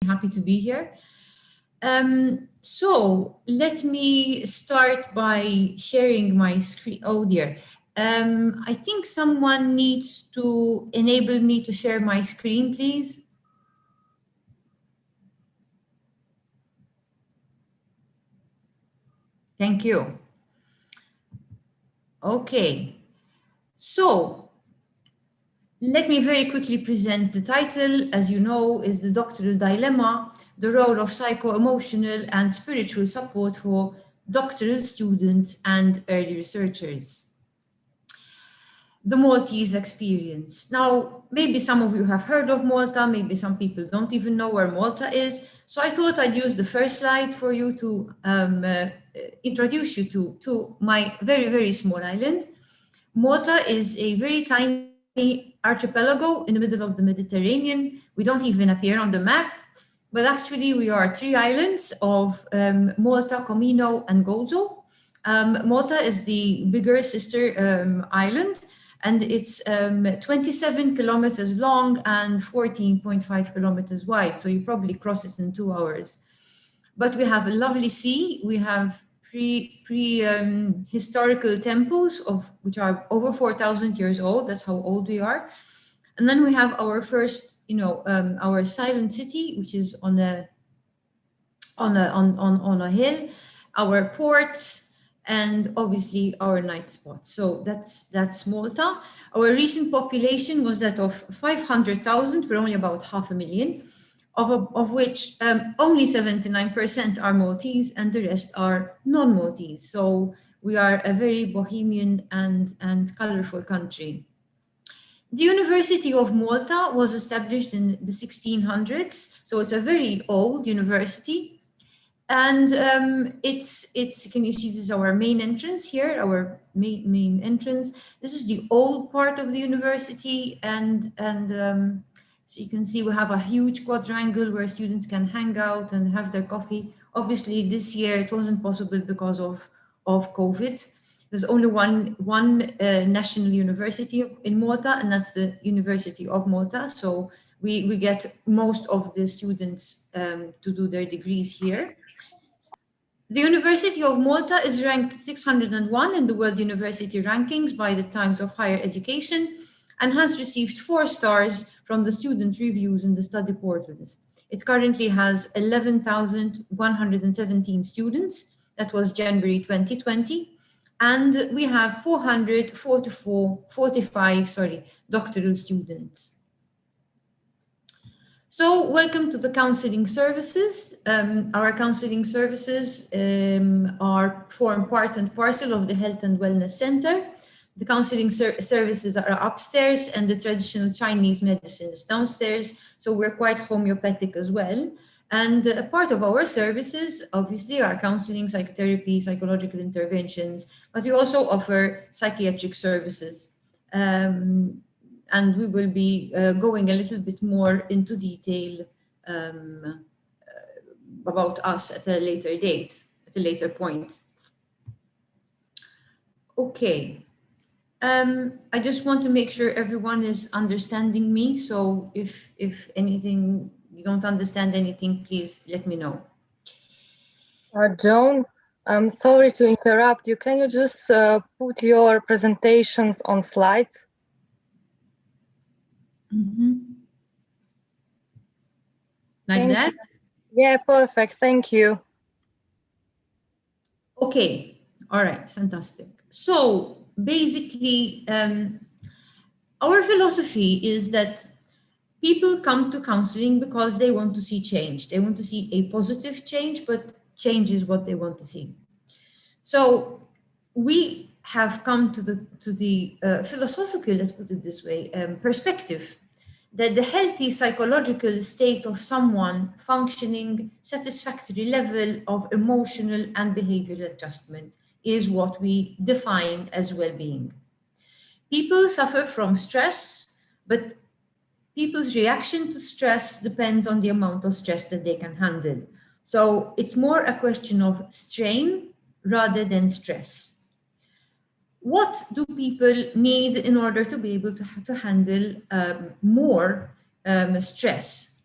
happy to be here. So let me start by sharing my screen. Oh dear. I think someone needs to enable me to share my screen, please. Thank you. Okay. So let me very quickly present the title. As you know, is The Doctoral Dilemma, the role of psycho-emotional and spiritual support for doctoral students and early researchers. The Maltese experience. Now, maybe some of you have heard of Malta, maybe some people don't even know where Malta is. So I thought I'd use the first slide for you to introduce you to my very, very small island. Malta is a very tiny archipelago in the middle of the Mediterranean. We don't even appear on the map, but actually we are 3 islands of Malta, Comino, and Gozo. Malta is the bigger sister island, and it's 27 kilometers long and 14.5 kilometers wide. So you probably cross it in 2 hours. But we have a lovely sea. We have historical temples which are over 4,000 years old. That's how old we are. And then we have our first, our silent city, which is on a hill, our ports, and obviously our night spots. So that's Malta. Our recent population was that of 500,000. We're only about 500,000. Of which only 79% are Maltese and the rest are non-Maltese. So we are a very bohemian and colorful country. The University of Malta was established in the 1600s. So it's a very old university. And it's can you see this is our main entrance here, our main entrance. This is the old part of the university and so you can see we have a huge quadrangle where students can hang out and have their coffee. Obviously, this year it wasn't possible because of COVID. There's only one national university in Malta, and that's the University of Malta. So we get most of the students to do their degrees here. The University of Malta is ranked 601 in the World University Rankings by the Times of Higher Education and has received 4 stars from the student reviews in the study portals. It currently has 11,117 students. That was January 2020. And we have 445 doctoral students. So welcome to the counseling services. Our counseling services form part and parcel of the Health and Wellness Center. The counseling services are upstairs and the traditional Chinese medicine is downstairs. So we're quite homeopathic as well. And a part of our services, obviously, are counseling, psychotherapy, psychological interventions, but we also offer psychiatric services. And we will be going a little bit more into detail about us at a later date, at a later point. Okay. I just want to make sure everyone is understanding me. So if anything, you don't understand anything, please let me know. Joan, I'm sorry to interrupt you. Can you just put your presentations on slides? Mm-hmm. Like that? Yeah, perfect. Thank you. Okay. All right. Fantastic. So basically, our philosophy is that people come to counseling because they want to see change. They want to see a positive change, but change is what they want to see. So we have come to the philosophical, let's put it this way, perspective that the healthy psychological state of someone functioning satisfactory level of emotional and behavioral adjustment is what we define as well-being. People suffer from stress, but people's reaction to stress depends on the amount of stress that they can handle. So it's more a question of strain rather than stress. What do people need in order to be able to handle more stress?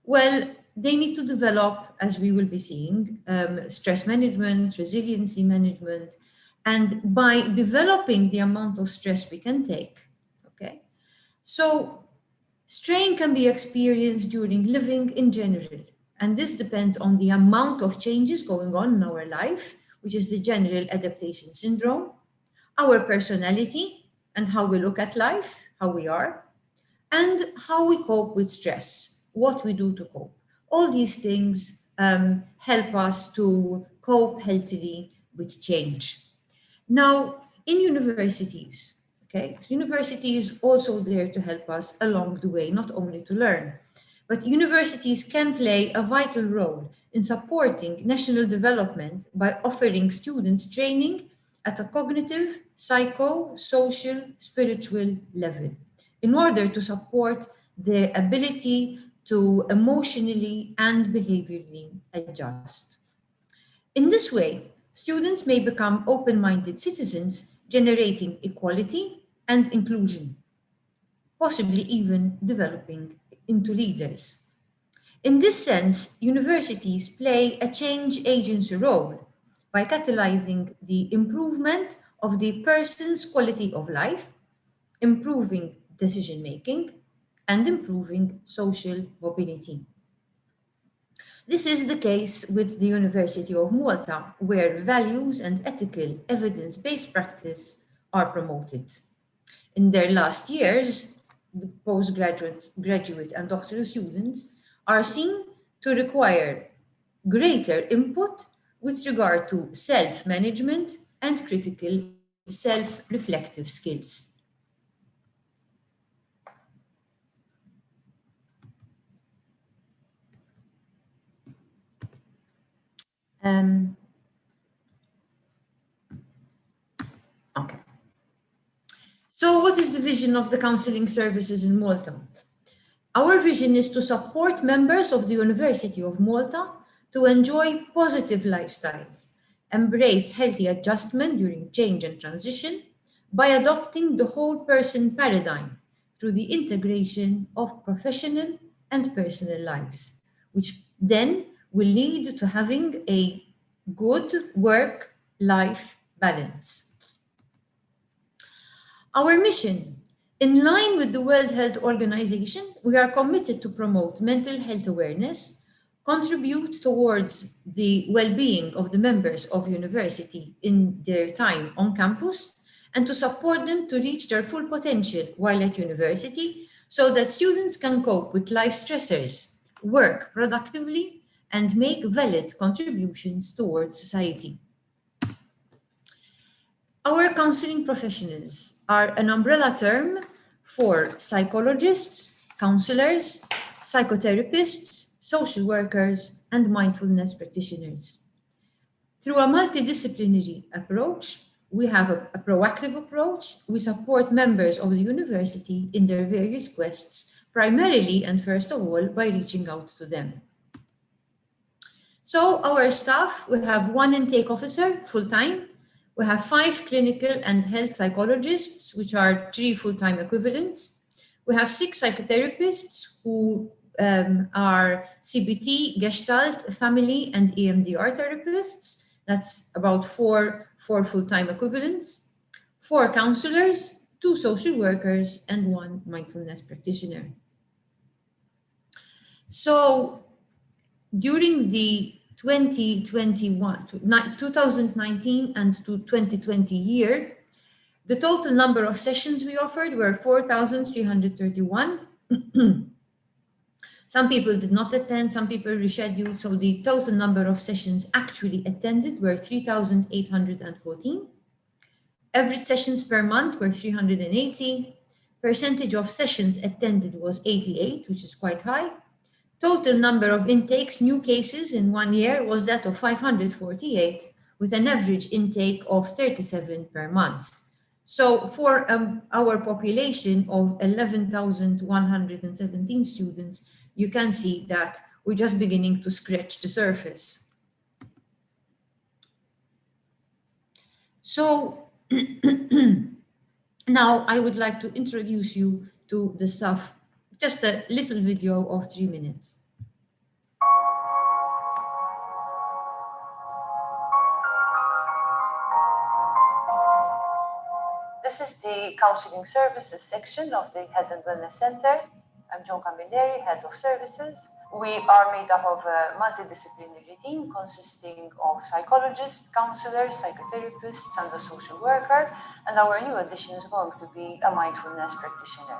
Well, they need to develop, as we will be seeing, stress management, resiliency management, and by developing the amount of stress we can take, okay? So strain can be experienced during living in general, and this depends on the amount of changes going on in our life, which is the general adaptation syndrome, our personality and how we look at life, how we are, and how we cope with stress, what we do to cope. All these things help us to cope healthily with change. Now, in universities, okay, university is also there to help us along the way, not only to learn, but universities can play a vital role in supporting national development by offering students training at a cognitive, psycho-social, spiritual level in order to support their ability to emotionally and behaviorally adjust. In this way, students may become open-minded citizens, generating equality and inclusion, possibly even developing into leaders. In this sense, universities play a change agency role by catalyzing the improvement of the person's quality of life, improving decision-making, and improving social mobility. This is the case with the University of Malta, where values and ethical evidence-based practice are promoted. In their last years, the postgraduate, graduate, and doctoral students are seen to require greater input with regard to self-management and critical self-reflective skills. Okay. So what is the vision of the counselling services in Malta? Our vision is to support members of the University of Malta to enjoy positive lifestyles, embrace healthy adjustment during change and transition by adopting the whole person paradigm through the integration of professional and personal lives, which then will lead to having a good work-life balance. Our mission, in line with the World Health Organization, we are committed to promote mental health awareness, contribute towards the well-being of the members of university in their time on campus, and to support them to reach their full potential while at university so that students can cope with life stressors, work productively, and make valid contributions towards society. Our counseling professionals are an umbrella term for psychologists, counselors, psychotherapists, social workers, and mindfulness practitioners. Through a multidisciplinary approach, we have a proactive approach. We support members of the university in their various quests, primarily and first of all by reaching out to them. So our staff, we have 1 intake officer full-time. We have 5 clinical and health psychologists, which are 3 full-time equivalents. We have 6 psychotherapists who are CBT, gestalt, family, and EMDR therapists. That's about 4 full-time equivalents. 4 counselors, 2 social workers, and 1 mindfulness practitioner. So during the 2019 and to 2020 year, the total number of sessions we offered were 4,331. Some people did not attend, some people rescheduled, so the total number of sessions actually attended were 3,814. Average sessions per month were 380. Percentage of sessions attended was 88, which is quite high. Total number of intakes, new cases in 1 year, was that of 548, with an average intake of 37 per month. So for our population of 11,117 students, you can see that we're just beginning to scratch the surface. So now I would like to introduce you to the staff. Just a little video of 3 minutes. This is the Counselling Services section of the Health and Wellness Center. I'm Joan Camilleri, Head of Services. We are made up of a multidisciplinary team consisting of psychologists, counselors, psychotherapists, and a social worker. And our new addition is going to be a mindfulness practitioner.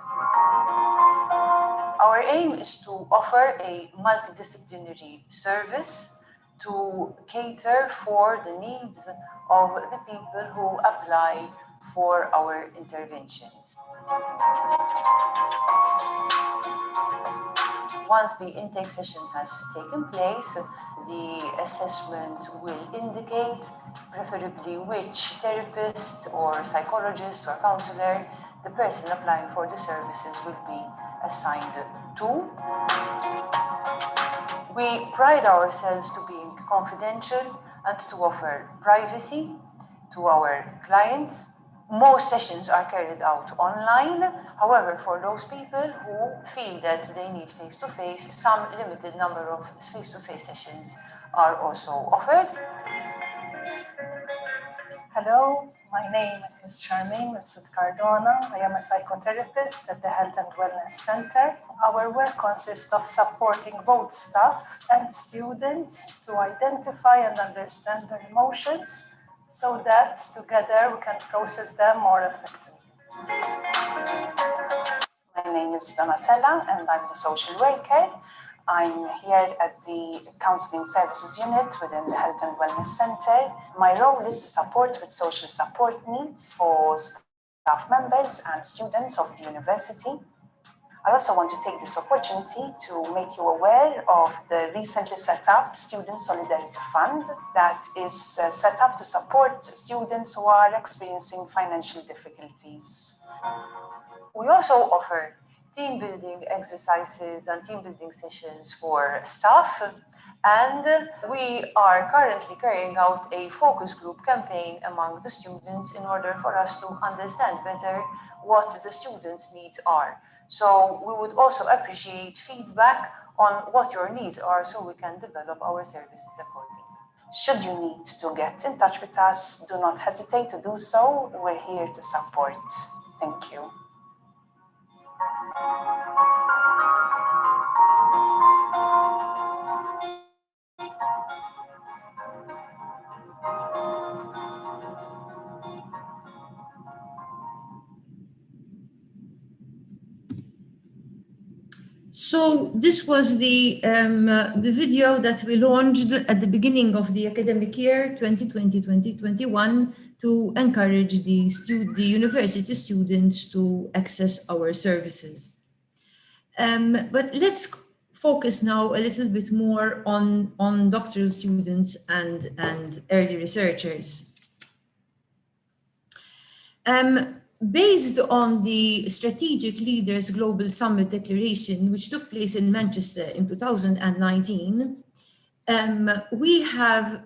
Our aim is to offer a multidisciplinary service to cater for the needs of the people who apply for our interventions. Once the intake session has taken place, the assessment will indicate preferably which therapist or psychologist or counselor the person applying for the services will be assigned to. We pride ourselves to being confidential and to offer privacy to our clients. Most sessions are carried out online. However, for those people who feel that they need face-to-face, some limited number of face-to-face sessions are also offered. Hello, my name is Charmaine Mifsud Cardona. I am a psychotherapist at the Health and Wellness Center. Our work consists of supporting both staff and students to identify and understand their emotions so that together we can process them more effectively. My name is Donatella and I'm the social worker. I'm here at the Counselling Services Unit within the Health and Wellness Center. My role is to support with social support needs for staff members and students of the university. I also want to take this opportunity to make you aware of the recently set up Student Solidarity Fund that is set up to support students who are experiencing financial difficulties. We also offer team building exercises and team building sessions for staff. And we are currently carrying out a focus group campaign among the students in order for us to understand better what the students' needs are. So we would also appreciate feedback on what your needs are so we can develop our services accordingly. Should you need to get in touch with us, do not hesitate to do so. We're here to support. Thank you. So this was the video that we launched at the beginning of the academic year 2020-2021 to encourage the university students to access our services. But let's focus now a little bit more on doctoral students and early researchers. Based on the Strategic Leaders Global Summit Declaration, which took place in Manchester in 2019, we have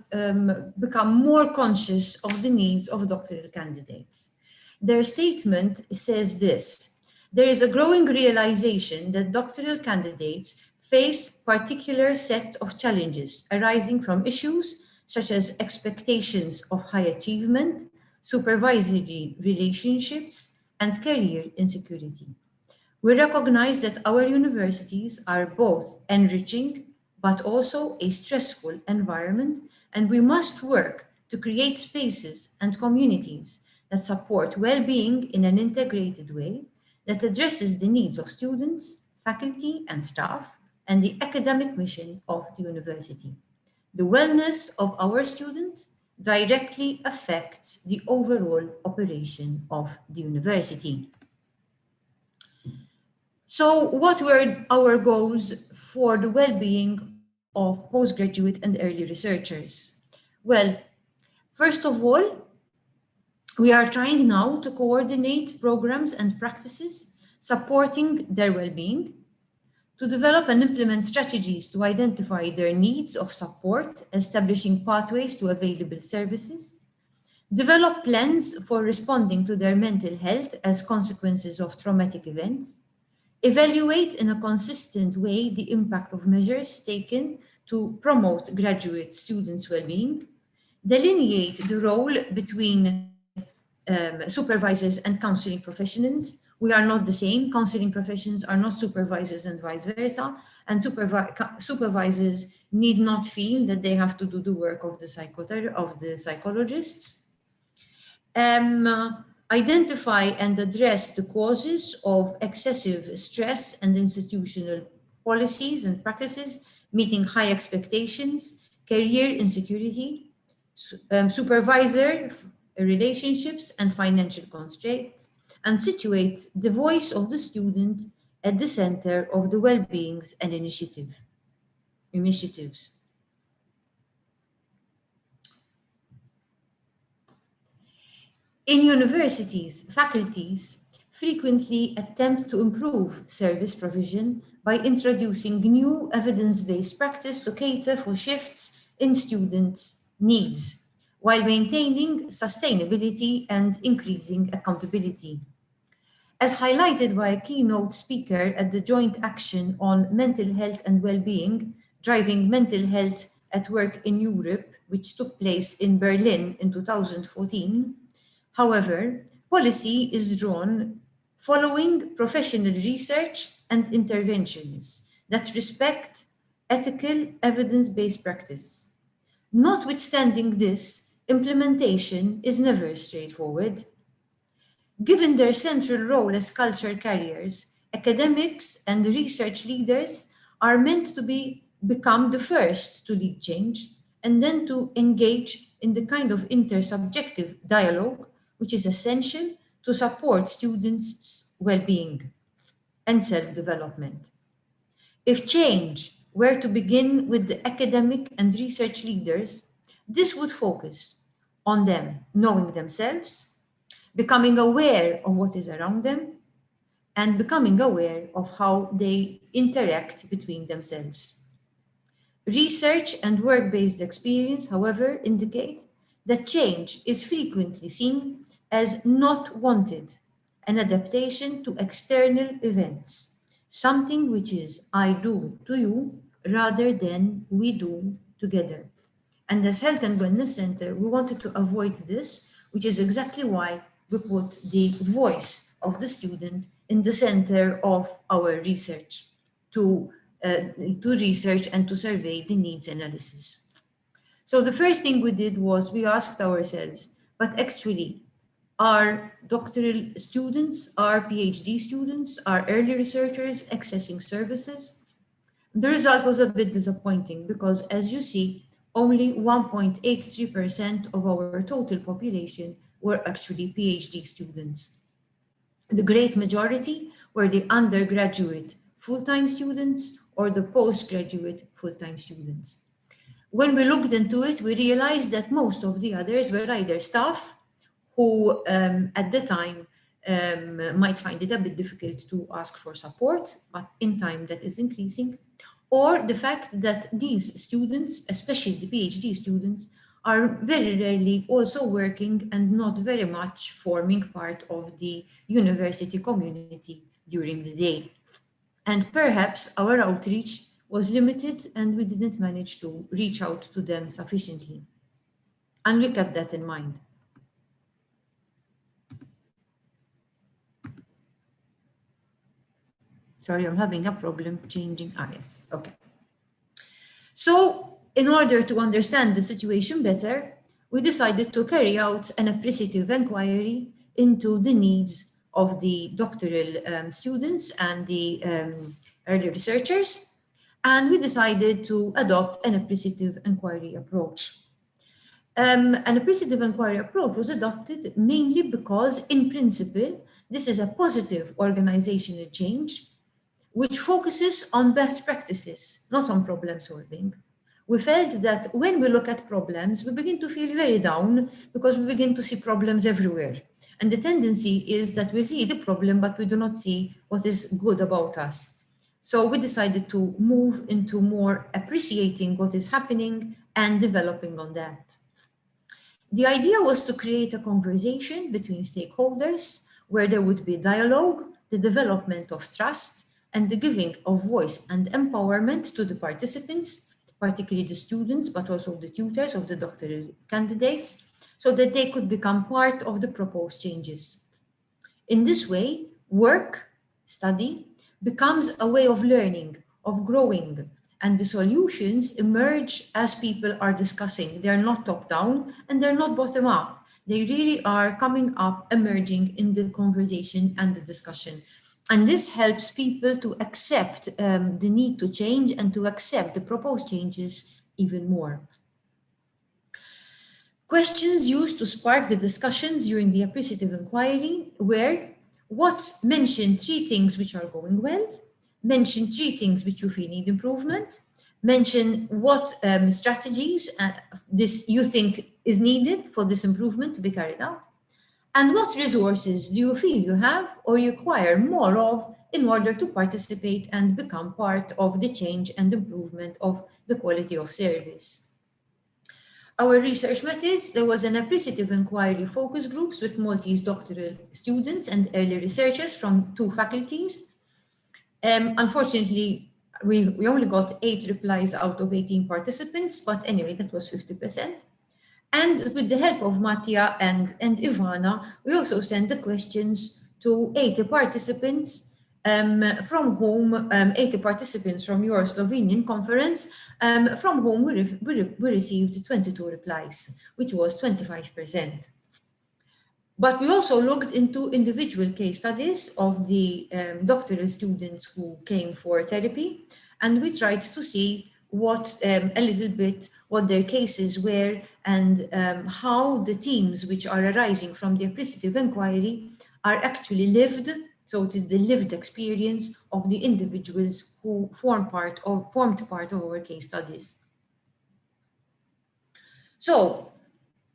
become more conscious of the needs of doctoral candidates. Their statement says this: there is a growing realization that doctoral candidates face particular set of challenges arising from issues such as expectations of high achievement, supervisory relationships, and career insecurity. We recognize that our universities are both enriching but also a stressful environment, and we must work to create spaces and communities that support well-being in an integrated way that addresses the needs of students, faculty, and staff, and the academic mission of the university. The wellness of our students directly affects the overall operation of the university. So what were our goals for the well-being of postgraduate and early researchers? Well, first of all, we are trying now to coordinate programs and practices supporting their well-being, to develop and implement strategies to identify their needs of support, establishing pathways to available services, develop plans for responding to their mental health as consequences of traumatic events, evaluate in a consistent way the impact of measures taken to promote graduate students' well-being, delineate the role between supervisors and counseling professionals. We are not the same. Counseling professions are not supervisors and vice versa. And supervisors need not feel that they have to do the work of the psychologists. Identify and address the causes of excessive stress and institutional policies and practices, meeting high expectations, career insecurity, supervisor relationships and financial constraints, and situate the voice of the student at the center of the well-beings and initiatives. In universities, faculties frequently attempt to improve service provision by introducing new evidence-based practice to cater for shifts in students' needs, while maintaining sustainability and increasing accountability. As highlighted by a keynote speaker at the Joint Action on Mental Health and Wellbeing, Driving Mental Health at Work in Europe, which took place in Berlin in 2014, however, policy is drawn following professional research and interventions that respect ethical evidence-based practice. Notwithstanding this, implementation is never straightforward. Given their central role as culture carriers, academics and research leaders are meant to become the first to lead change and then to engage in the kind of intersubjective dialogue which is essential to support students' well-being and self-development. If change were to begin with the academic and research leaders, this would focus on them knowing themselves, becoming aware of what is around them, and becoming aware of how they interact between themselves. Research and work-based experience, however, indicate that change is frequently seen as not wanted, an adaptation to external events, something which is I do to you rather than we do together. And as Health and Wellness Center, we wanted to avoid this, which is exactly why we put the voice of the student in the center of our research to research and to survey the needs analysis. So the first thing we did was we asked ourselves, but actually, are doctoral students, are PhD students, are early researchers accessing services? The result was a bit disappointing because, as you see, only 1.83% of our total population were actually PhD students. The great majority were the undergraduate full-time students or the postgraduate full-time students. When we looked into it, we realized that most of the others were either staff who at the time might find it a bit difficult to ask for support, but in time that is increasing, or the fact that these students, especially the PhD students, are very rarely also working and not very much forming part of the university community during the day. And perhaps our outreach was limited and we didn't manage to reach out to them sufficiently. And we kept that in mind. Sorry, I'm having a problem changing. Yes, okay. So in order to understand the situation better, we decided to carry out an appreciative inquiry into the needs of the doctoral students and the early researchers, and we decided to adopt an appreciative inquiry approach. An appreciative inquiry approach was adopted mainly because, in principle, this is a positive organizational change which focuses on best practices, not on problem solving. We felt that when we look at problems, we begin to feel very down because we begin to see problems everywhere. And the tendency is that we see the problem, but we do not see what is good about us. So we decided to move into more appreciating what is happening and developing on that. The idea was to create a conversation between stakeholders where there would be dialogue, the development of trust, and the giving of voice and empowerment to the participants, particularly the students, but also the tutors of the doctoral candidates, so that they could become part of the proposed changes. In this way, work, study, becomes a way of learning, of growing, and the solutions emerge as people are discussing. They're not top-down and they're not bottom-up. They really are coming up, emerging in the conversation and the discussion. And this helps people to accept the need to change and to accept the proposed changes even more. Questions used to spark the discussions during the appreciative inquiry were: what mention 3 things which are going well, mention 3 things which you feel need improvement, mention what strategies you think is needed for this improvement to be carried out, and what resources do you feel you have or require more of in order to participate and become part of the change and improvement of the quality of service. Our research methods: there was an appreciative inquiry focus groups with Maltese doctoral students and early researchers from 2 faculties. Unfortunately, we only got 8 replies out of 18 participants, but anyway, that was 50%. And with the help of Mattia and Ivana, we also sent the questions to 80 participants from whom 80 participants from your Slovenian conference, from whom we received 22 replies, which was 25%. But we also looked into individual case studies of the doctoral students who came for therapy, and we tried to see what a little bit what their cases were and how the themes which are arising from the appreciative inquiry are actually lived. So it is the lived experience of the individuals who formed part of our case studies. So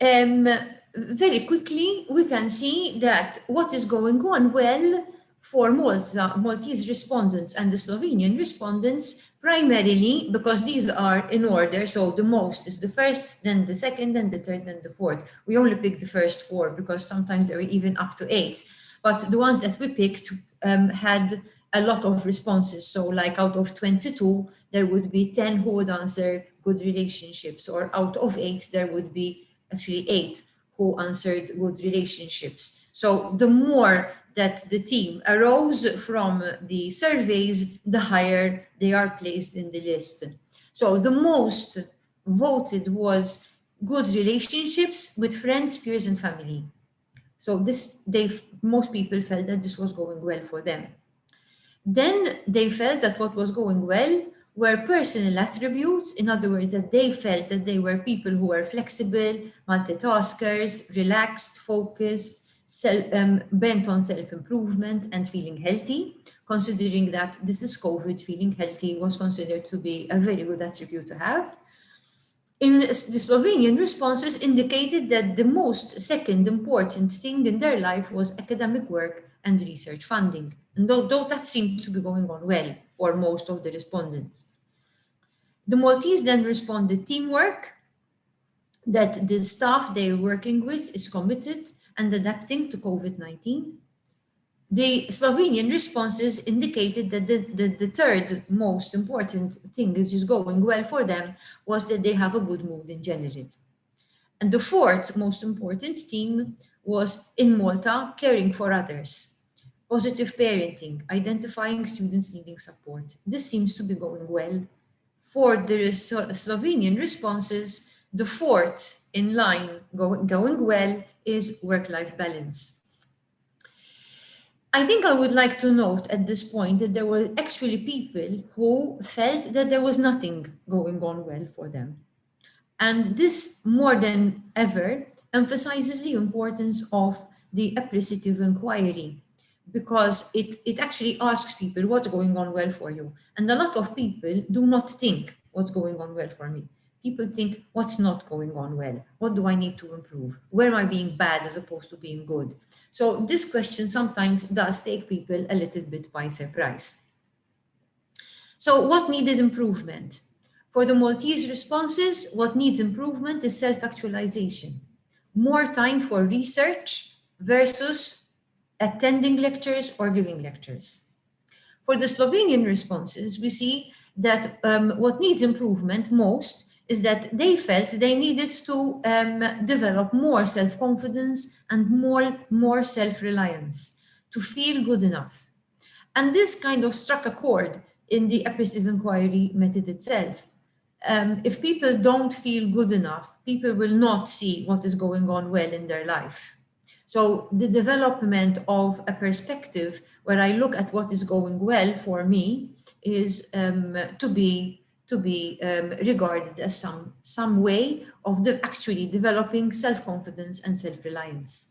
very quickly, we can see that what is going on well for Maltese respondents and the Slovenian respondents, primarily because these are in order. So the most is the first, then the second, then the third, then the fourth. We only picked the first 4 because sometimes there were even up to 8. But the ones that we picked had a lot of responses. So like out of 22, there would be 10 who would answer good relationships, or out of 8, there would be actually 8 who answered good relationships. So the more that the team arose from the surveys, the higher they are placed in the list. So the most voted was good relationships with friends, peers, and family. So most people felt that this was going well for them. Then they felt that what was going well were personal attributes. In other words, that they felt that they were people who were flexible, multitaskers, relaxed, focused, bent on self-improvement and feeling healthy. Considering that this is COVID, feeling healthy was considered to be a very good attribute to have. In the Slovenian responses indicated that the most second important thing in their life was academic work and research funding. And though that seemed to be going on well for most of the respondents. The Maltese then responded teamwork, that the staff they're working with is committed and adapting to COVID-19. The Slovenian responses indicated that the third most important thing which is going well for them was that they have a good mood in general. And the fourth most important theme was in Malta, caring for others, positive parenting, identifying students needing support. This seems to be going well. For the Slovenian responses, the fourth in line going well is work-life balance. I think I would like to note at this point that there were actually people who felt that there was nothing going on well for them. And this, more than ever, emphasizes the importance of the appreciative inquiry, because it actually asks people what's going on well for you. And a lot of people do not think what's going on well for me. People think, what's not going on well? What do I need to improve? Where am I being bad as opposed to being good? So this question sometimes does take people a little bit by surprise. So what needed improvement? For the Maltese responses, what needs improvement is self-actualization. More time for research versus attending lectures or giving lectures. For the Slovenian responses, we see that what needs improvement most is that they felt they needed to develop more self-confidence and more self-reliance to feel good enough. And this kind of struck a chord in the episode of inquiry method itself. If people don't feel good enough, people will not see what is going on well in their life. So the development of a perspective where I look at what is going well for me is to be regarded as some way of actually developing self-confidence and self-reliance.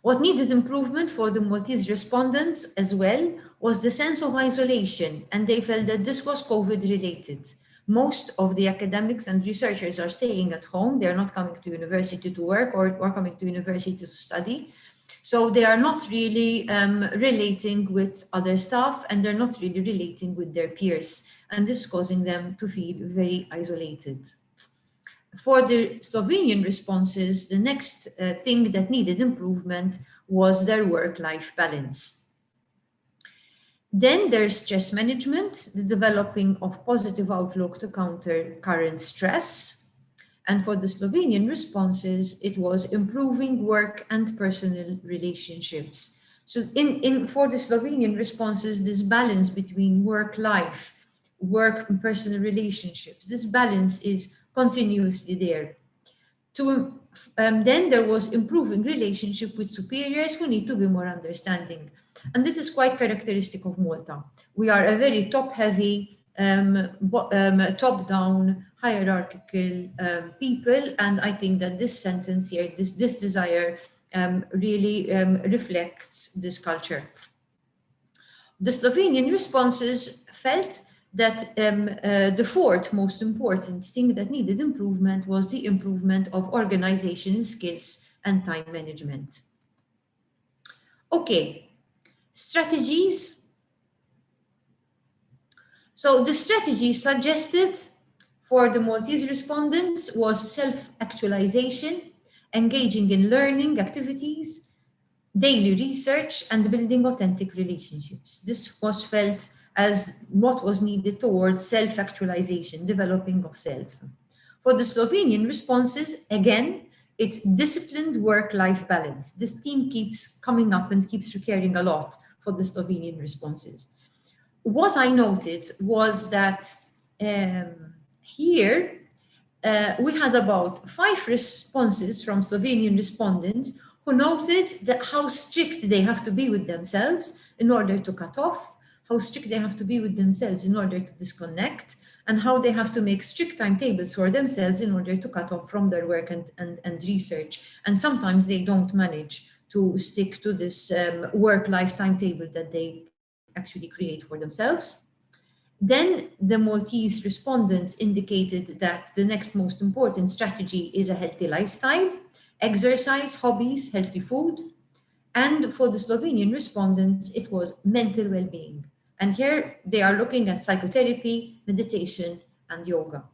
What needed improvement for the Maltese respondents as well was the sense of isolation, and they felt that this was COVID-related. Most of the academics and researchers are staying at home. They're not coming to university to work or coming to university to study. So they are not really relating with other staff, and they're not really relating with their peers. And this is causing them to feel very isolated. For the Slovenian responses, the next thing that needed improvement was their work-life balance. Then there's stress management, the developing of positive outlook to counter current stress. And for the Slovenian responses, it was improving work and personal relationships. So for the Slovenian responses, this balance between work-life, work and personal relationships, this balance is continuously there. Then there was improving relationship with superiors who need to be more understanding. And this is quite characteristic of Malta. We are a very top-heavy, top-down, hierarchical people, and I think that this sentence here, this desire really reflects this culture. The Slovenian responses felt that the fourth most important thing that needed improvement was the improvement of organization skills and time management. Okay, strategies. So the strategy suggested for the Maltese respondents was self-actualization, engaging in learning activities, daily research, and building authentic relationships. This was felt as what was needed towards self-actualization, developing of self. For the Slovenian responses, again, it's disciplined work-life balance. This theme keeps coming up and keeps recurring a lot for the Slovenian responses. What I noted was that here we had about 5 responses from Slovenian respondents who noted that how strict they have to be with themselves in order to cut off, how strict they have to be with themselves in order to disconnect, and how they have to make strict timetables for themselves in order to cut off from their work and research. And sometimes they don't manage to stick to this work-life timetable that they actually create for themselves. Then the Maltese respondents indicated that the next most important strategy is a healthy lifestyle, exercise, hobbies, healthy food. And for the Slovenian respondents, it was mental well-being. And here they are looking at psychotherapy, meditation, and yoga.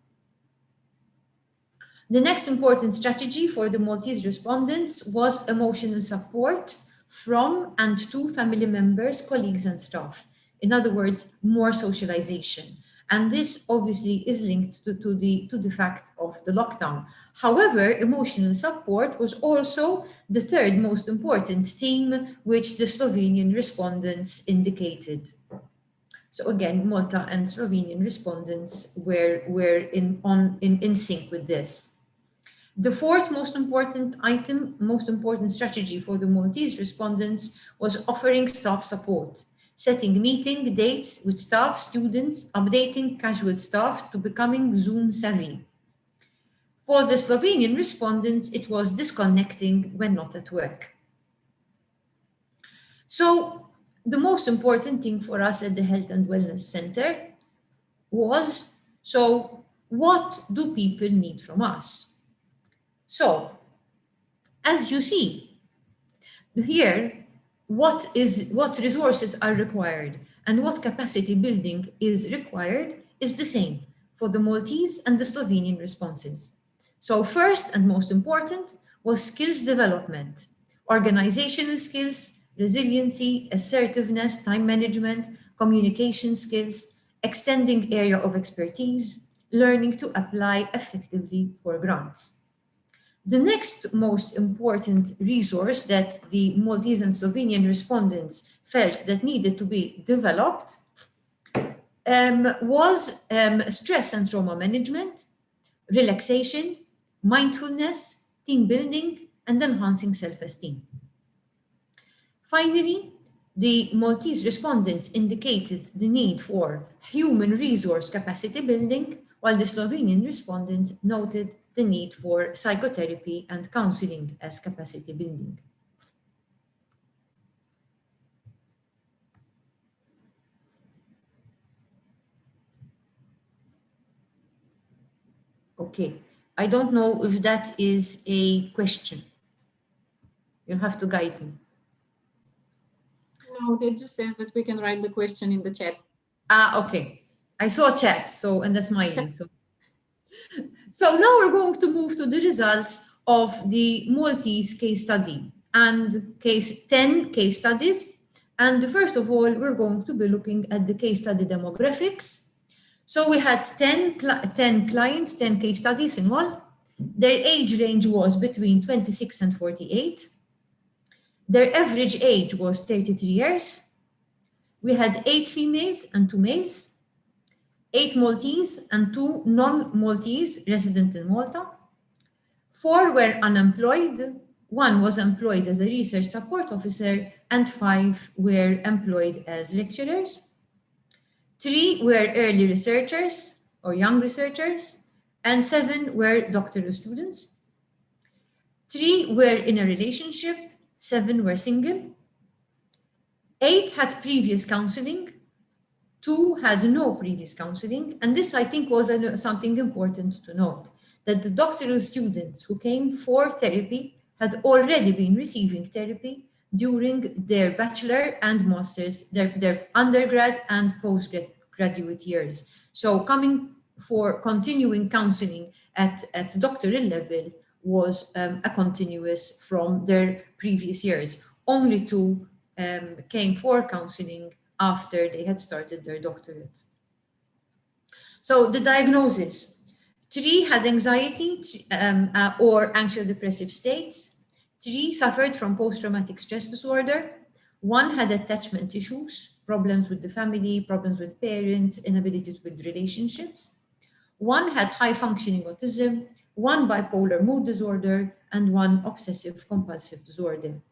The next important strategy for the Maltese respondents was emotional support from and to family members, colleagues, and staff. In other words, more socialization. And this obviously is linked to the fact of the lockdown. However, emotional support was also the third most important theme which the Slovenian respondents indicated. So again, Malta and Slovenian respondents were in sync with this. The fourth most important item, most important strategy for the Maltese respondents was offering staff support, setting meeting dates with staff, students, updating casual staff to becoming Zoom savvy. For the Slovenian respondents, it was disconnecting when not at work. So the most important thing for us at the Health and Wellness Center was, so what do people need from us? So, as you see here, what resources are required and what capacity building is required is the same for the Maltese and the Slovenian responses. So first and most important was skills development, organizational skills, resiliency, assertiveness, time management, communication skills, extending area of expertise, learning to apply effectively for grants. The next most important resource that the Maltese and Slovenian respondents felt that needed to be developed was stress and trauma management, relaxation, mindfulness, team building, and enhancing self-esteem. Finally, the Maltese respondents indicated the need for human resource capacity building, while the Slovenian respondents noted the need for psychotherapy and counseling as capacity building. Okay, I don't know if that is a question. You'll have to guide me. No, it just says that we can write the question in the chat. Okay. I saw chat, so, and that's smiling. So now we're going to move to the results of the Maltese case study and 10 case studies. And first of all, we're going to be looking at the case study demographics. So we had 10 clients, 10 case studies in all. Their age range was between 26 and 48. Their average age was 33 years. We had 8 females and 2 males, 8 Maltese and 2 non-Maltese resident in Malta. 4 were unemployed, 1 was employed as a research support officer, and 5 were employed as lecturers. 3 were early researchers or young researchers, and 7 were doctoral students. 3 were in a relationship, 7 were single. 8 had previous counseling, 2 had no previous counseling, and this I think was something important to note, that the doctoral students who came for therapy had already been receiving therapy during their bachelor and master's, their undergrad and postgraduate years. So coming for continuing counseling at doctoral level was a continuous from their previous years. Only 2 came for counseling after they had started their doctorate. So the diagnosis: 3 had anxiety or anxious depressive states. 3 suffered from post-traumatic stress disorder. 1 had attachment issues, problems with the family, problems with parents, inabilities with relationships. 1 had high-functioning autism, 1 bipolar mood disorder, and 1 obsessive-compulsive disorder.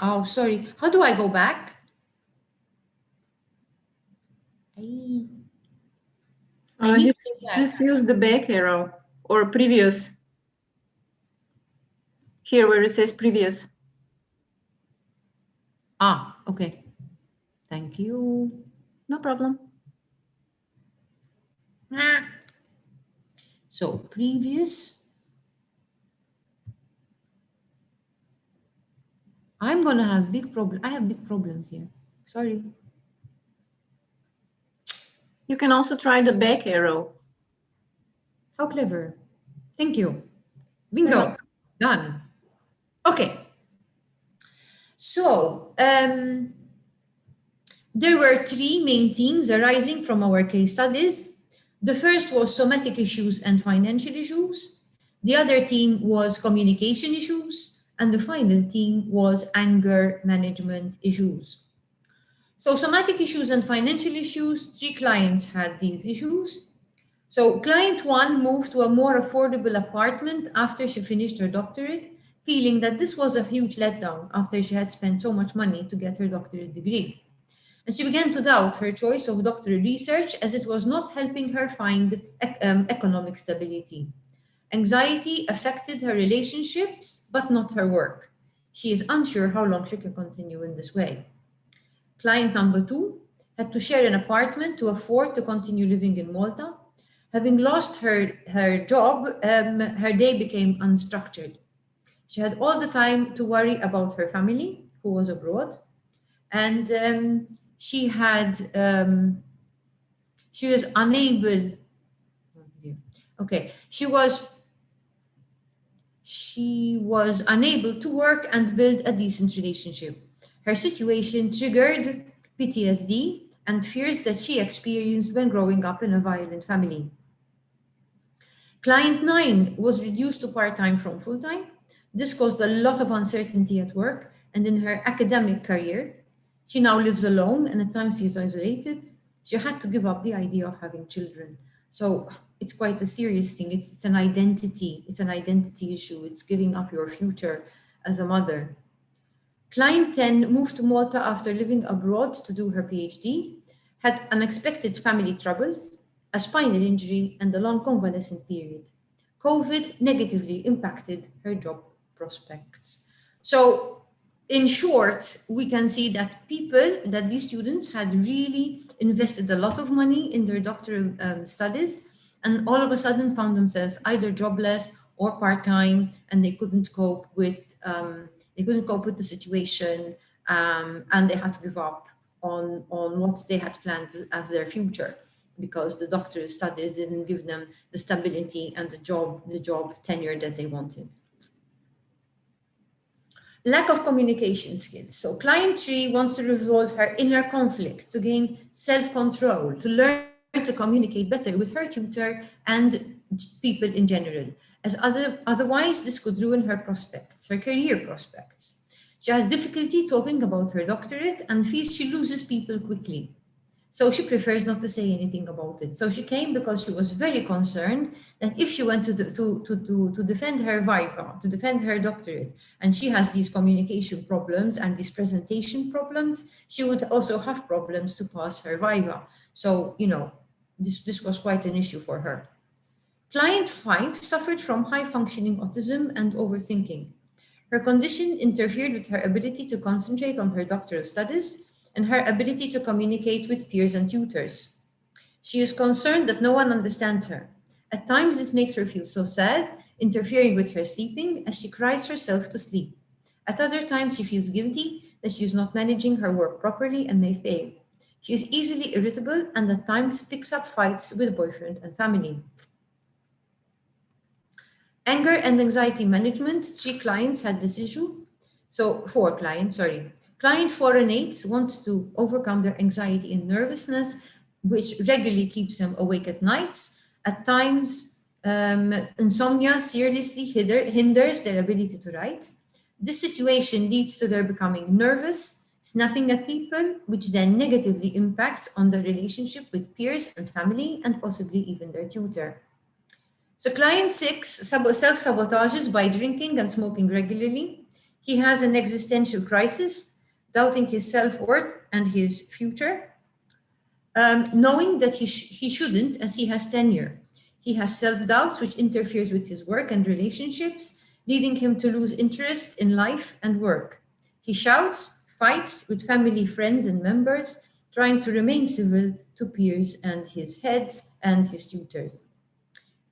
Oh, sorry. How do I go back? Just use the back arrow or previous. Here where it says previous. Okay. Thank you. No problem. So previous. I'm gonna have big problem. I have big problems here. Sorry. You can also try the back arrow. How clever. Thank you. Bingo. Done. Okay. So there were 3 main themes arising from our case studies. The first was somatic issues and financial issues. The other theme was communication issues. And the final theme was anger management issues. So somatic issues and financial issues, 3 clients had these issues. So client 1 moved to a more affordable apartment after she finished her doctorate, feeling that this was a huge letdown after she had spent so much money to get her doctorate degree. And she began to doubt her choice of doctoral research as it was not helping her find economic stability. Anxiety affected her relationships, but not her work. She is unsure how long she can continue in this way. Client number 2 had to share an apartment to afford to continue living in Malta. Having lost her job, her day became unstructured. She had all the time to worry about her family, who was abroad, and she was unable. Okay, she was unable to work and build a decent relationship. Her situation triggered PTSD and fears that she experienced when growing up in a violent family. Client 9 was reduced to part-time from full-time. This caused a lot of uncertainty at work and in her academic career. She now lives alone and at times feels isolated. She had to give up the idea of having children. So it's quite a serious thing. It's an identity. It's an identity issue. It's giving up your future as a mother. Client 10 moved to Malta after living abroad to do her PhD, had unexpected family troubles, a spinal injury, and a long convalescent period. COVID negatively impacted her job prospects. So in short, we can see that these students had really invested a lot of money in their doctoral studies, and all of a sudden found themselves either jobless or part-time, and they couldn't cope with the situation, and they had to give up on what they had planned as their future, because the doctoral studies didn't give them the stability and the job tenure that they wanted. Lack of communication skills. So client 3 wants to resolve her inner conflict, to gain self-control, to learn to communicate better with her tutor and people in general, as otherwise this could ruin her prospects, her career prospects. She has difficulty talking about her doctorate and feels she loses people quickly. So she prefers not to say anything about it. So she came because she was very concerned that if she went to defend her viva, to defend her doctorate, and she has these communication problems and these presentation problems, she would also have problems to pass her viva. So, you know, this was quite an issue for her. Client 5 suffered from high-functioning autism and overthinking. Her condition interfered with her ability to concentrate on her doctoral studies and her ability to communicate with peers and tutors. She is concerned that no one understands her. At times, this makes her feel so sad, interfering with her sleeping, as she cries herself to sleep. At other times, she feels guilty that she is not managing her work properly and may fail. She is easily irritable and at times picks up fights with boyfriend and family. Anger and anxiety management. 3 clients had this issue. So 4 clients, sorry. Client 4 and 8 want to overcome their anxiety and nervousness, which regularly keeps them awake at nights. At times, insomnia seriously hinders their ability to write. This situation leads to their becoming nervous, snapping at people, which then negatively impacts on their relationship with peers and family, and possibly even their tutor. So client 6 self-sabotages by drinking and smoking regularly. He has an existential crisis, doubting his self-worth and his future, knowing that he shouldn't, as he has tenure. He has self-doubts, which interferes with his work and relationships, leading him to lose interest in life and work. He shouts, fights with family, friends, and members, trying to remain civil to peers and his heads and his tutors.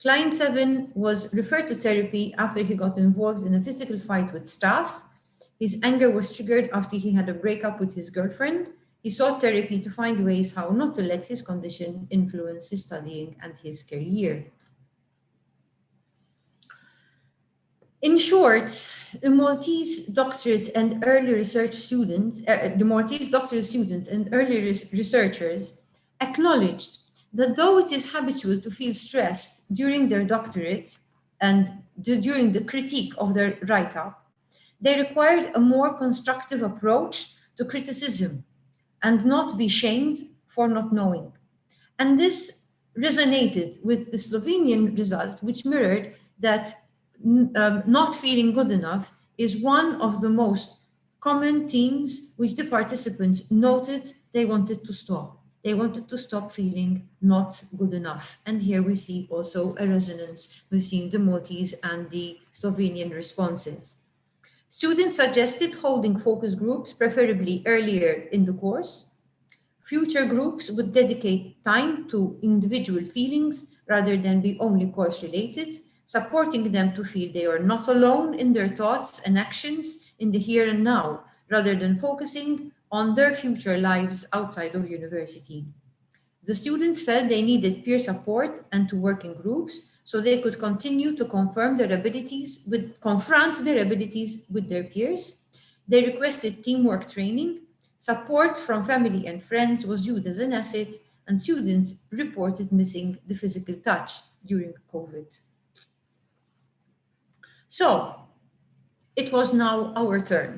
Client 7 was referred to therapy after he got involved in a physical fight with staff. His anger was triggered after he had a breakup with his girlfriend. He sought therapy to find ways how not to let his condition influence his studying and his career. In short, the Maltese doctorate and early research students, the Maltese doctoral students and early researchers acknowledged that though it is habitual to feel stressed during their doctorate and during the critique of their write-up, they required a more constructive approach to criticism and not be shamed for not knowing. And this resonated with the Slovenian result, which mirrored that not feeling good enough is one of the most common themes which the participants noted they wanted to stop. They wanted to stop feeling not good enough. And here we see also a resonance between the Maltese and the Slovenian responses. Students suggested holding focus groups, preferably earlier in the course. Future groups would dedicate time to individual feelings rather than be only course-related, supporting them to feel they are not alone in their thoughts and actions in the here and now, rather than focusing on their future lives outside of university. The students felt they needed peer support and to work in groups so they could continue to confront their abilities with their peers. They requested teamwork training, Support from family and friends was viewed as an asset, and students reported missing the physical touch during COVID. So it was now our turn.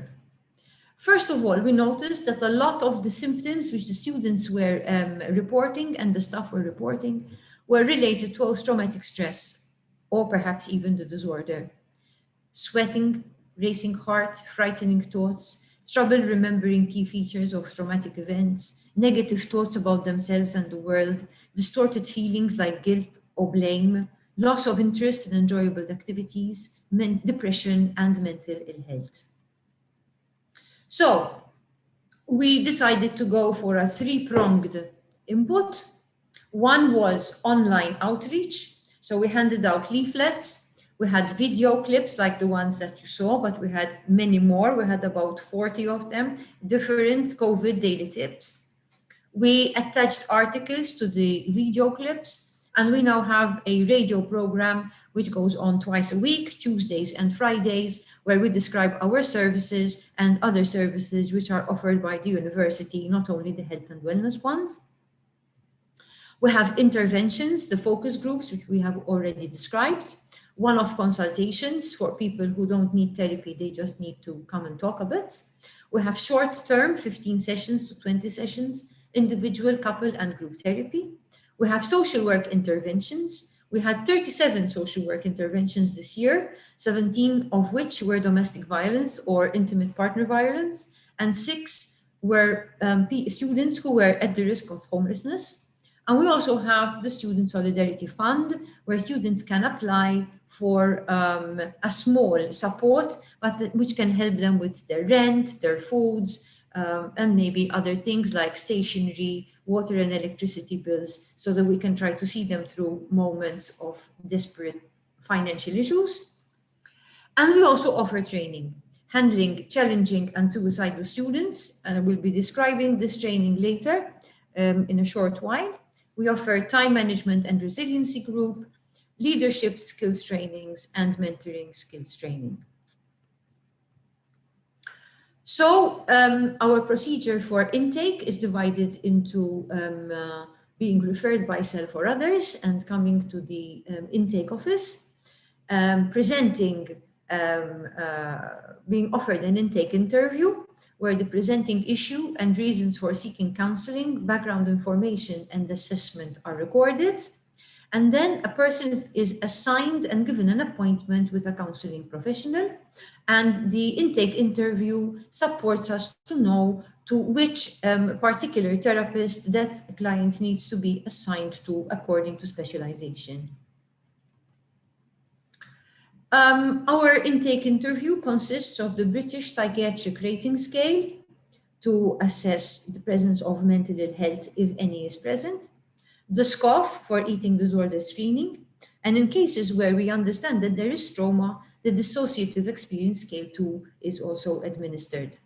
First of all, we noticed that a lot of the symptoms which the students were reporting and the staff were reporting were related to post-traumatic stress, or perhaps even the disorder. Sweating, racing heart, frightening thoughts, trouble remembering key features of traumatic events, negative thoughts about themselves and the world, distorted feelings like guilt or blame, loss of interest in enjoyable activities, depression, and mental ill health. So we decided to go for a three-pronged input. One was online outreach. So we handed out leaflets. We had video clips like the ones that you saw, but we had many more. We had about 40 of them, different COVID daily tips. We attached articles to the video clips, and we now have a radio program which goes on twice a week, Tuesdays and Fridays, where we describe our services and other services which are offered by the university, not only the health and wellness ones. We have interventions, the focus groups, which we have already described, one-off consultations for people who don't need therapy, they just need to come and talk a bit. We have short-term, 15 sessions to 20 sessions, individual, couple, and group therapy. We have social work interventions. We had 37 social work interventions this year, 17 of which were domestic violence or intimate partner violence, and 6 were students who were at the risk of homelessness. And we also have the Student Solidarity Fund, where students can apply for a small support, but which can help them with their rent, their foods, and maybe other things like stationery, water and electricity bills, so that we can try to see them through moments of desperate financial issues. And we also offer training, handling challenging and suicidal students. And we'll be describing this training later in a short while. We offer time management and resiliency group, leadership skills trainings, and mentoring skills training. So our procedure for intake is divided into being referred by self or others and coming to the intake office, presenting, being offered an intake interview where the presenting issue and reasons for seeking counseling, background information, and assessment are recorded. And then a person is assigned and given an appointment with a counseling professional. And the intake interview supports us to know to which particular therapist that client needs to be assigned to according to specialization. Our intake interview consists of the British Psychiatric Rating Scale to assess the presence of mental ill health, if any is present, the SCOF for eating disorder screening, and in cases where we understand that there is trauma, the Dissociative Experience Scale 2 is also administered.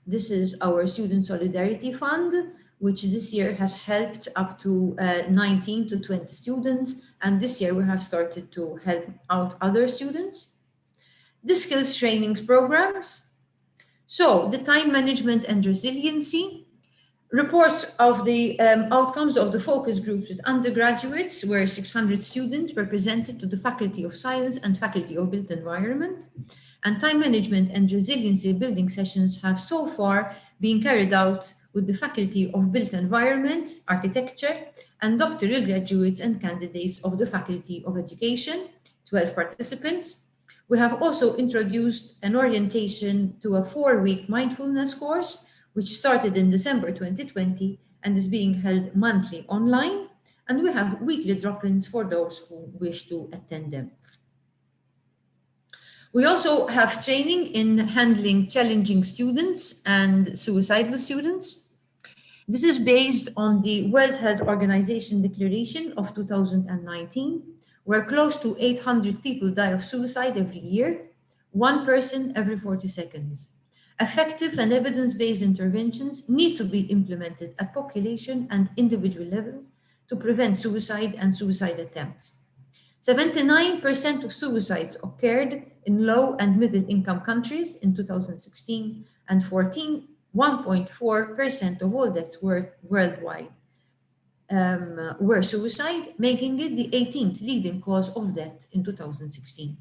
This is our Student Solidarity Fund, which this year has helped up to 19 to 20 students, and this year we have started to help out other students. The skills trainings programs. So the time management and resiliency. Reports of the outcomes of the focus groups with undergraduates, where 600 students were presented to the Faculty of Science and Faculty of Built Environment. And time management and resiliency building sessions have so far been carried out with the Faculty of Built Environment, Architecture, and doctoral graduates and candidates of the Faculty of Education, 12 participants. We have also introduced an orientation to a 4-week mindfulness course, which started in December 2020 and is being held monthly online. And we have weekly drop-ins for those who wish to attend them. We also have training in handling challenging students and suicidal students. This is based on the World Health Organization Declaration of 2019, where close to 800 people die of suicide every year, 1 person every 40 seconds. Effective and evidence-based interventions need to be implemented at population and individual levels to prevent suicide and suicide attempts. 79% of suicides occurred in low and middle income countries in 2016, and 1.4% of all deaths worldwide were suicide, making it the 18th leading cause of death in 2016.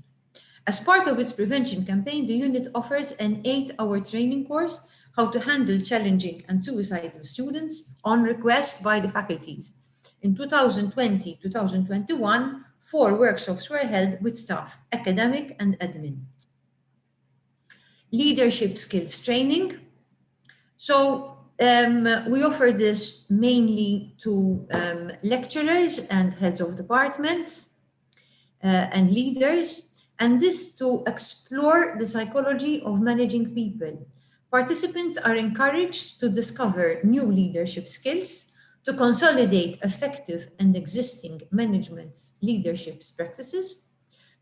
As part of its prevention campaign, the unit offers an 8-hour training course, how to handle challenging and suicidal students, on request by the faculties. In 2020-2021, 4 workshops were held with staff, academic and admin. Leadership skills training. So we offer this mainly to lecturers and heads of departments and leaders, and this to explore the psychology of managing people. Participants are encouraged to discover new leadership skills, to consolidate effective and existing management leadership practices,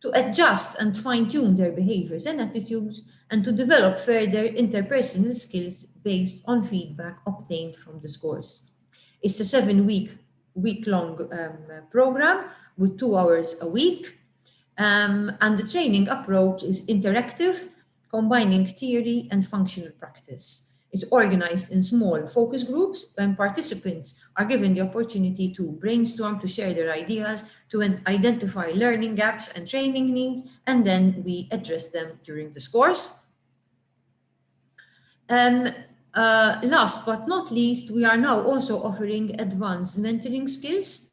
to adjust and fine-tune their behaviors and attitudes, and to develop further interpersonal skills based on feedback obtained from this course. It's a 7-week-long program with 2 hours a week, and the training approach is interactive, combining theory and functional practice. It's organized in small focus groups, and participants are given the opportunity to brainstorm, to share their ideas, to identify learning gaps and training needs, and then we address them during this course. Last but not least, we are now also offering advanced mentoring skills.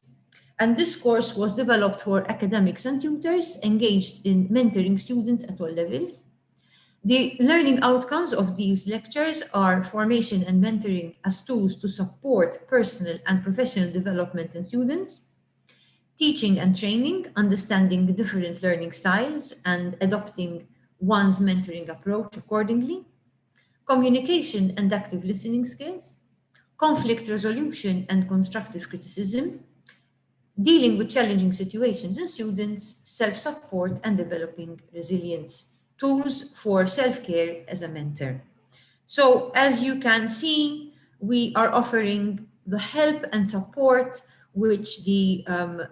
And this course was developed for academics and tutors engaged in mentoring students at all levels. The learning outcomes of these lectures are formation and mentoring as tools to support personal and professional development in students, teaching and training, understanding the different learning styles and adopting one's mentoring approach accordingly, communication and active listening skills, conflict resolution and constructive criticism, dealing with challenging situations in students, self-support and developing resilience, tools for self-care as a mentor. So as you can see, we are offering the help and support which the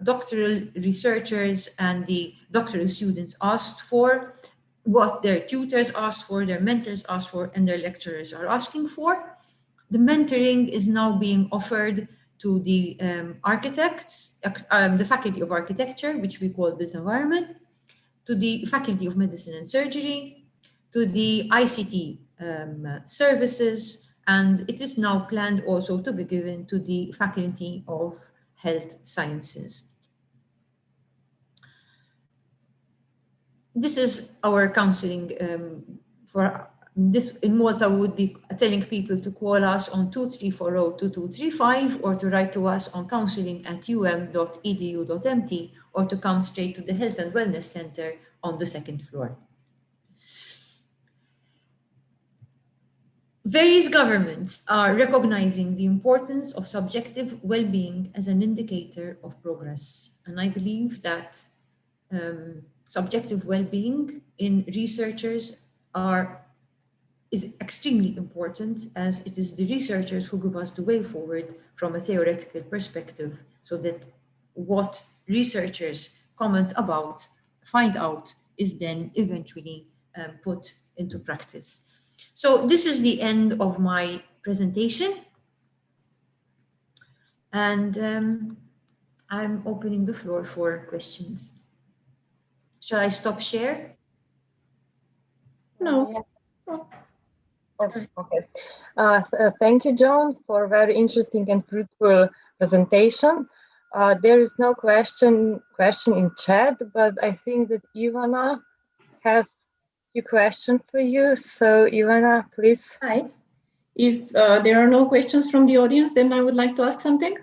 doctoral researchers and the doctoral students asked for, what their tutors asked for, their mentors asked for, and their lecturers are asking for. The mentoring is now being offered to the architects, the Faculty of Architecture, which we call Built Environment, to the Faculty of Medicine and Surgery, to the ICT services, and it is now planned also to be given to the Faculty of Health Sciences. This is our counseling for this. In Malta, we would be telling people to call us on 2340-2235 or to write to us on counseling@um.edu.mt or to come straight to the Health and Wellness Center on the 2nd floor. Various governments are recognizing the importance of subjective well-being as an indicator of progress. And I believe that subjective well-being in researchers is extremely important, as it is the researchers who give us the way forward from a theoretical perspective, so that what researchers comment about, find out, is then eventually put into practice. So this is the end of my presentation. And I'm opening the floor for questions. Shall I stop share? No. Okay. Thank you, Joan, for a very interesting and fruitful presentation. There is no question in chat, but I think that Ivana has a few questions for you. So Ivana, please. Hi. If there are no questions from the audience, then I would like to ask something.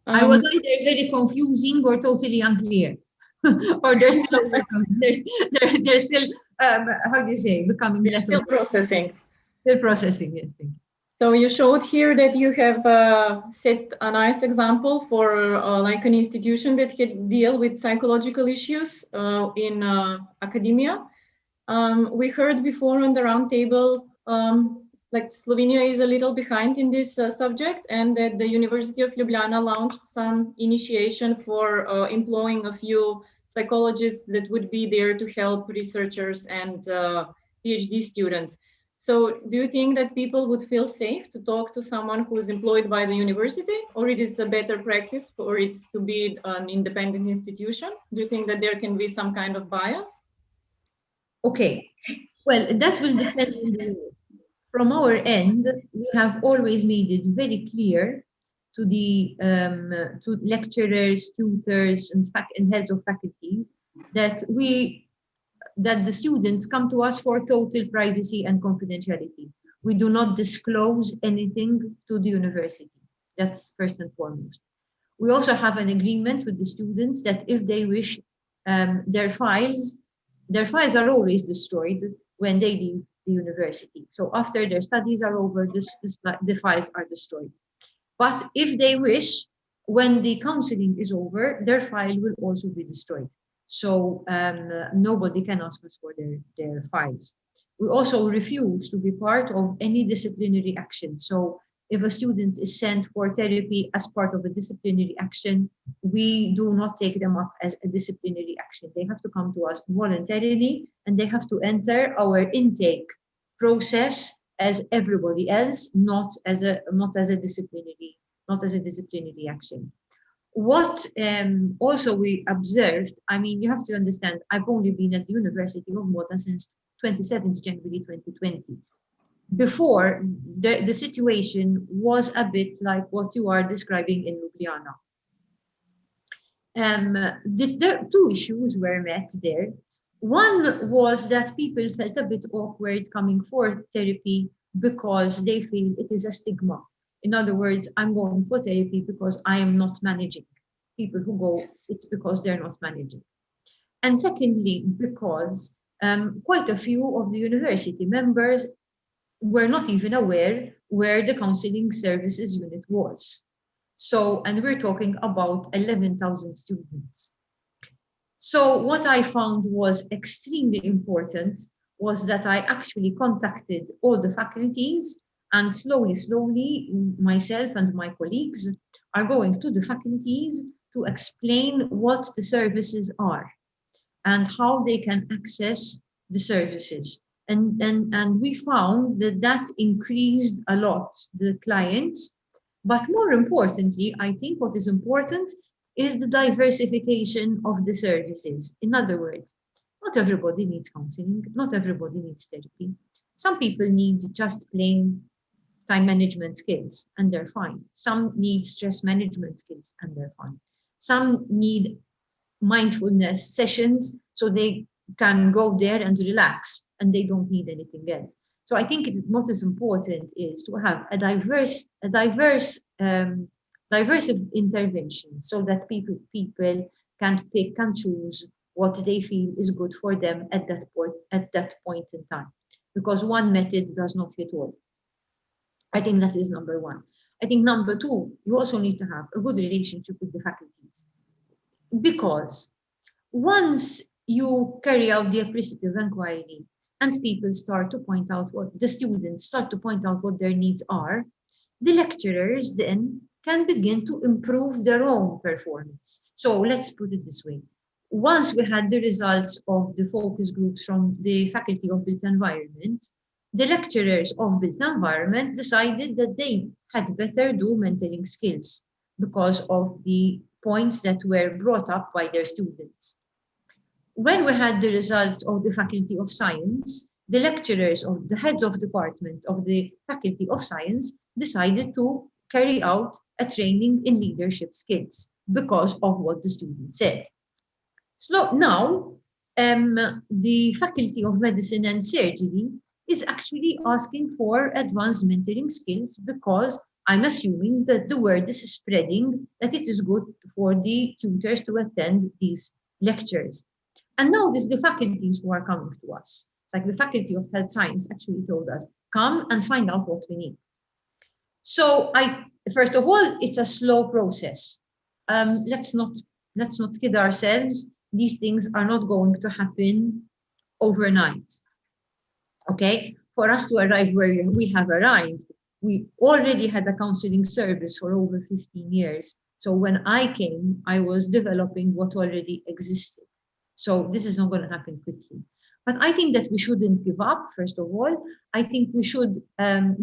I was either very confusing or totally unclear. Or they're still, they're still how do you say, becoming less. Still processing. Still processing, yes. Thank you. So you showed here that you have set a nice example for like an institution that can deal with psychological issues in academia. We heard before on the roundtable, like Slovenia is a little behind in this subject, and that the University of Ljubljana launched some initiation for employing a few psychologists that would be there to help researchers and PhD students. So do you think that people would feel safe to talk to someone who is employed by the university, or it is a better practice for it to be an independent institution? Do you think that there can be some kind of bias? Okay, well, that will depend on the unit. From our end, we have always made it very clear to the to lecturers, tutors, and heads of faculties that the students come to us for total privacy and confidentiality. We do not disclose anything to the university. That's first and foremost. We also have an agreement with the students that if they wish, their files are always destroyed when they leave the university. So after their studies are over, the files are destroyed. But if they wish, when the counseling is over, their file will also be destroyed. So nobody can ask us for their files. We also refuse to be part of any disciplinary action. So if a student is sent for therapy as part of a disciplinary action, we do not take them up as a disciplinary action. They have to come to us voluntarily, and they have to enter our intake process as everybody else, not as a disciplinary action. What also we observed, I mean, you have to understand, I've only been at the University of Malta since 27th January 2020. Before, the situation was a bit like what you are describing in Ljubljana. The two issues were met there. One was that people felt a bit awkward coming for therapy because they feel it is a stigma. In other words, I'm going for therapy because I am not managing. People who go, it's because they're not managing. And secondly, because quite a few of the university members were not even aware where the counselling services unit was. So, and we're talking about 11,000 students. So what I found was extremely important was that I actually contacted all the faculties, and slowly, myself and my colleagues are going to the faculties to explain what the services are and how they can access the services. And we found that increased a lot the clients. But more importantly, I think what is important is the diversification of the services. In other words, not everybody needs counseling, not everybody needs therapy. Some people need just plain time management skills, and they're fine. Some need stress management skills, and they're fine. Some need mindfulness sessions so they can go there and relax, and they don't need anything else. So I think what is important is to have a diverse intervention so that people can pick and choose what they feel is good for them at that point in time. Because one method does not fit all. I think that is number one. I think number two, you also need to have a good relationship with the faculties. Because once you carry out the appreciative inquiry and people start to point out the students start to point out what their needs are, the lecturers then can begin to improve their own performance. So let's put it this way. Once we had the results of the focus groups from the Faculty of Built Environment, the lecturers of Built Environment decided that they had better do mentoring skills because of the points that were brought up by their students. When we had the results of the Faculty of Science, the lecturers or the heads of department of the Faculty of Science decided to carry out a training in leadership skills because of what the students said. So now, the Faculty of Medicine and Surgery is actually asking for advanced mentoring skills because I'm assuming that the word is spreading that it is good for the tutors to attend these lectures. And now it's the faculties who are coming to us. It's like the Faculty of Health Science actually told us, come and find out what we need. So first of all, it's a slow process. Let's not kid ourselves. These things are not going to happen overnight. Okay, for us to arrive where we have arrived, we already had a counseling service for over 15 years. So when I came, I was developing what already existed. So this is not going to happen quickly. But I think that we shouldn't give up, first of all. I think we should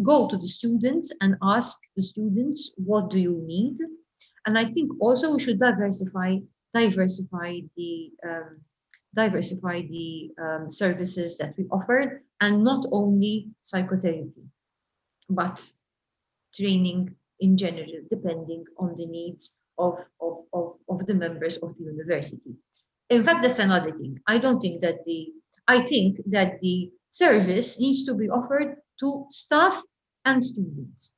go to the students and ask the students, what do you need? And I think also we should diversify the services that we offer, and not only psychotherapy, but training in general, depending on the needs of the members of the university. In fact, that's another thing. I think that the service needs to be offered to staff and students,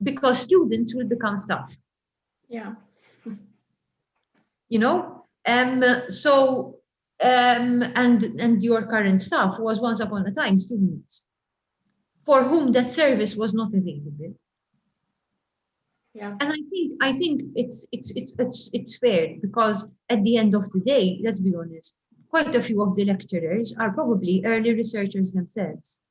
because students will become staff. Yeah. You know, and your current staff was once upon a time students for whom that service was not available. Yeah. And I think it's fair, because at the end of the day, let's be honest, quite a few of the lecturers are probably early researchers themselves.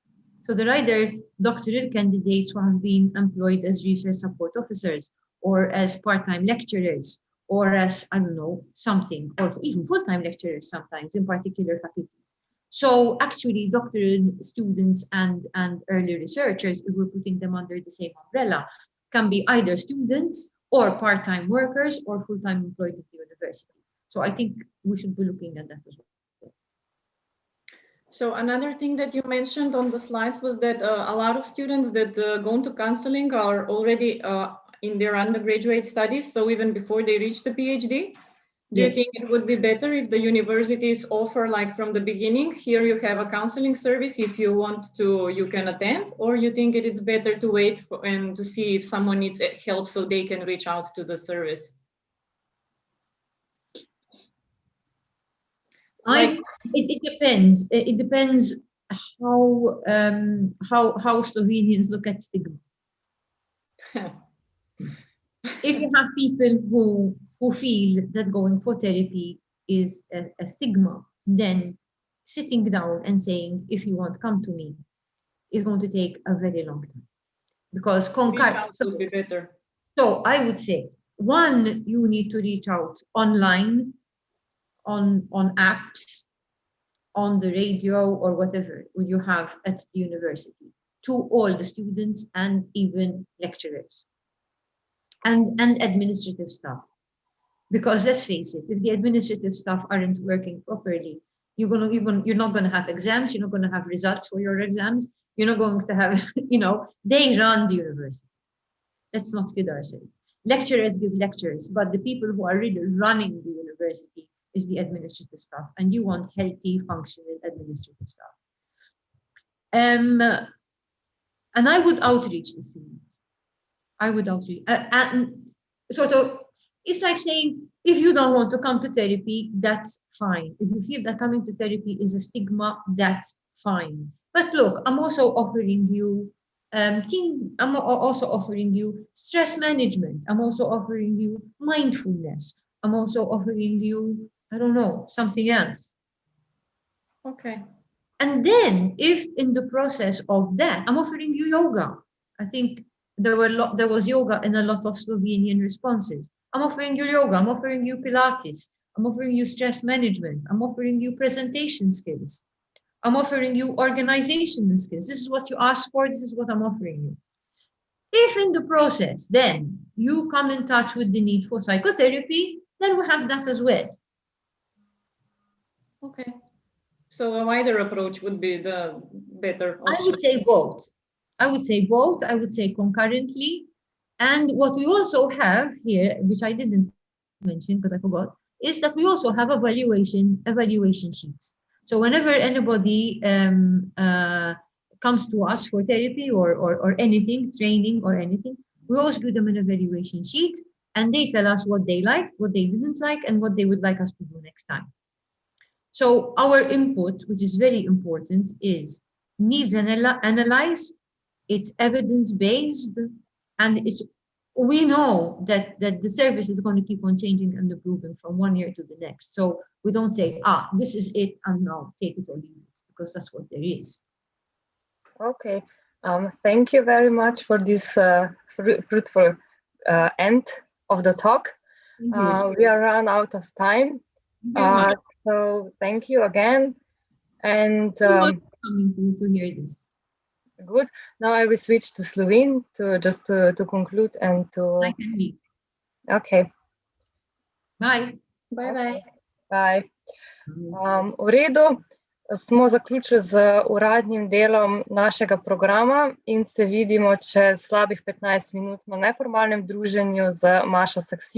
So they're either doctoral candidates who have been employed as research support officers, or as part-time lecturers, or as, I don't know, something, or even full-time lecturers sometimes in particular faculties. So actually doctoral students and early researchers, if we're putting them under the same umbrella, can be either students or part-time workers or full-time employed at the university. So I think we should be looking at that as well. So another thing that you mentioned on the slides was that a lot of students that go into counseling are already in their undergraduate studies, so even before they reach the PhD. Do you think it would be better if the universities offer, like from the beginning, here you have a counseling service, if you want to, you can attend, or you think it is better to wait and to see if someone needs help so they can reach out to the service? It depends. It depends how Slovenians look at stigma. If you have people who feel that going for therapy is a stigma, then sitting down and saying, if you want, come to me, is going to take a very long time. Because would be better. So I would say, one, you need to reach out online, on apps, on the radio, or whatever you have at the university, to all the students and even lecturers and administrative staff. Because let's face it, if the administrative staff aren't working properly, you're not going to have exams, you're not going to have results for your exams, you're not going to have, they run the university. Let's not kid ourselves. Lecturers give lectures, but the people who are really running the university is the administrative staff, and you want healthy, functional administrative staff. And I would outreach the students. I would outreach. And sort of, it's like saying, if you don't want to come to therapy, that's fine. If you feel that coming to therapy is a stigma, that's fine. But look, I'm also offering you I'm also offering you stress management. I'm also offering you mindfulness. I'm also offering you, I don't know, something else. Okay. And then, if in the process of that, I'm offering you yoga. I think there was yoga in a lot of Slovenian responses. I'm offering you yoga. I'm offering you Pilates. I'm offering you stress management. I'm offering you presentation skills. I'm offering you organizational skills. This is what you asked for. This is what I'm offering you. If in the process, then you come in touch with the need for psychotherapy, then we have that as well. Okay. So a wider approach would be the better option. I would say both. I would say concurrently. And what we also have here, which I didn't mention because I forgot, is that we also have evaluation sheets. So whenever anybody comes to us for therapy or anything, training or anything, we always give them an evaluation sheet, and they tell us what they liked, what they didn't like, and what they would like us to do next time. So our input, which is very important, is needs analyzed, it's evidence-based, and we know that the service is going to keep on changing and improving from one year to the next. So we don't say, this is it, and now take it or leave it, because that's what there is. Okay. Thank you very much for this fruitful end of the talk. We are run out of time. So thank you again. And coming to hear this. Good. Now I will switch to Slovene to conclude and to. I can leave. Okay. Bye. Bye bye. Bye. V redu. Smo zaključili z uradnim delom našega programa in se vidimo čez slabih 15 minut na neformalnem druženju z Mašo Saksida.